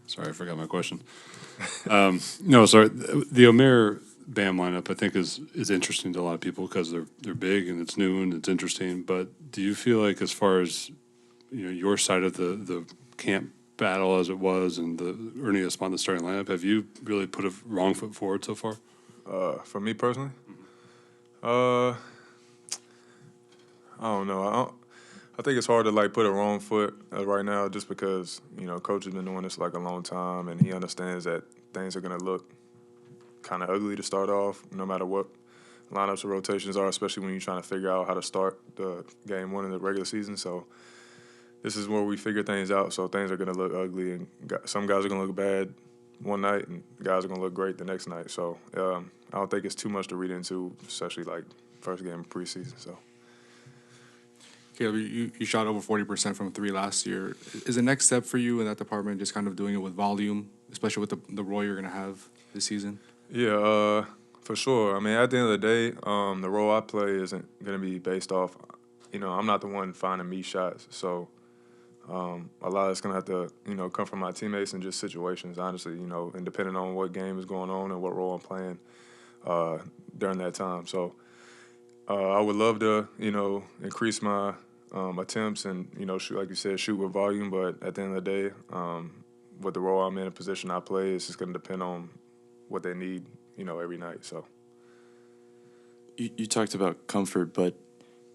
Sorry, I forgot my question. No, sorry. The Omer Bam lineup, I think, is interesting to a lot of people because they're big and it's new and it's interesting. But do you feel like, as far as your side of the camp battle as it was, and the earning a spot in the starting lineup, have you really put a wrong foot forward so far? For me personally, I don't know. I think it's hard to put a wrong foot right now, just because coach has been doing this a long time, and he understands that things are gonna look kind of ugly to start off, no matter what lineups or rotations are, especially when you're trying to figure out how to start the game one in the regular season. So this is where we figure things out. So things are gonna look ugly, and some guys are gonna look bad one night, and guys are gonna look great the next night. So I don't think it's too much to read into, especially first game of preseason. So. Caleb, you shot over 40% from three last year. Is the next step for you in that department just kind of doing it with volume, especially with the role you're going to have this season? Yeah, for sure. I mean, at the end of the day, the role I play isn't going to be based off, I'm not the one finding me shots. So a lot of it's going to have to, come from my teammates and just situations, honestly, and depending on what game is going on and what role I'm playing during that time. So I would love to, increase my attempts and, shoot, like you said, shoot with volume. But at the end of the day, with the role I'm in, a position I play, it's just going to depend on what they need, every night. So you talked about comfort, but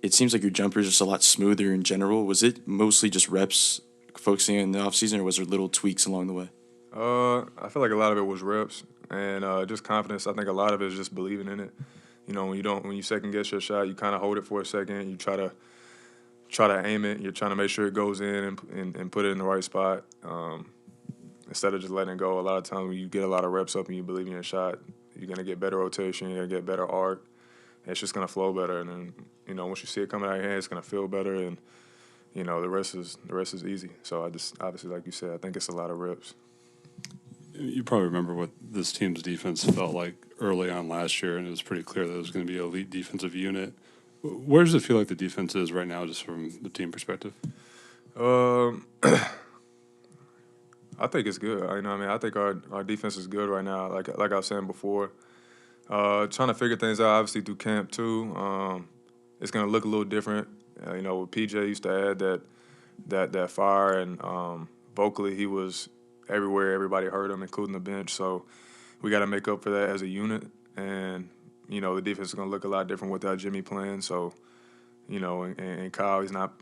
it seems like your jumper is just a lot smoother in general. Was it mostly just reps focusing in the offseason, or was there little tweaks along the way? I feel like a lot of it was reps and just confidence. I think a lot of it is just believing in it. When you second guess your shot, you kind of hold it for a second. You try to aim it. You're trying to make sure it goes in and put it in the right spot. Instead of just letting it go. A lot of times when you get a lot of reps up and you believe in your shot, you're gonna get better rotation. You're gonna get better arc. And it's just gonna flow better. And then once you see it coming out of your hand, it's gonna feel better. And the rest is easy. So I just, obviously, like you said, I think it's a lot of reps. You probably remember what this team's defense felt like early on last year, and it was pretty clear that it was going to be an elite defensive unit. Where does it feel like the defense is right now, just from the team perspective? I think it's good. I think our defense is good right now. Like I was saying before, trying to figure things out, obviously, through camp too. It's going to look a little different. PJ used to add that fire, and vocally he was everywhere. Everybody heard him, including the bench. So we got to make up for that as a unit. And, the defense is going to look a lot different without Jimmy playing. So, and Kyle, he's not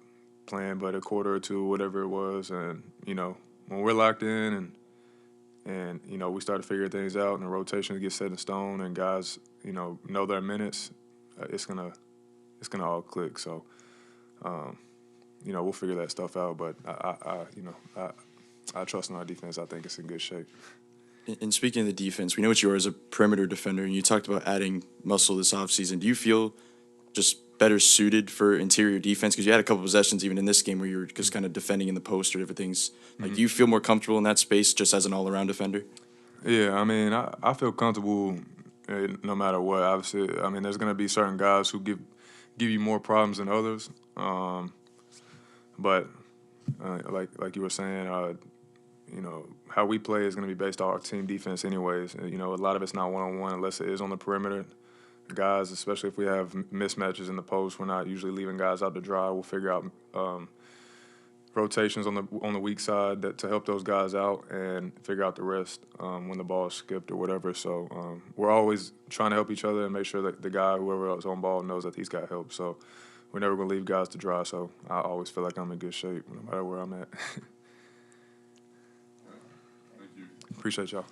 playing but a quarter or two, whatever it was. And, when we're locked in and we start to figure things out and the rotations get set in stone and guys, know their minutes, it's gonna all click. So, we'll figure that stuff out. But I trust in our defense. I think it's in good shape. And speaking of the defense, we know what you are as a perimeter defender, and you talked about adding muscle this offseason. Do you feel just better suited for interior defense? Because you had a couple possessions even in this game where you were just kind of defending in the post or different things. Do you feel more comfortable in that space just as an all-around defender? Yeah, I feel comfortable no matter what. Obviously, there's going to be certain guys who give you more problems than others. But like you were saying, how we play is going to be based on our team defense anyways. A lot of it's not one-on-one unless it is on the perimeter. Guys, especially if we have mismatches in the post, we're not usually leaving guys out to dry. We'll figure out rotations on the weak side to help those guys out and figure out the rest when the ball is skipped or whatever. So we're always trying to help each other and make sure that the guy, whoever is on ball, knows that he's got help. So we're never going to leave guys to dry. So I always feel like I'm in good shape no matter where I'm at. Thank you. Appreciate y'all.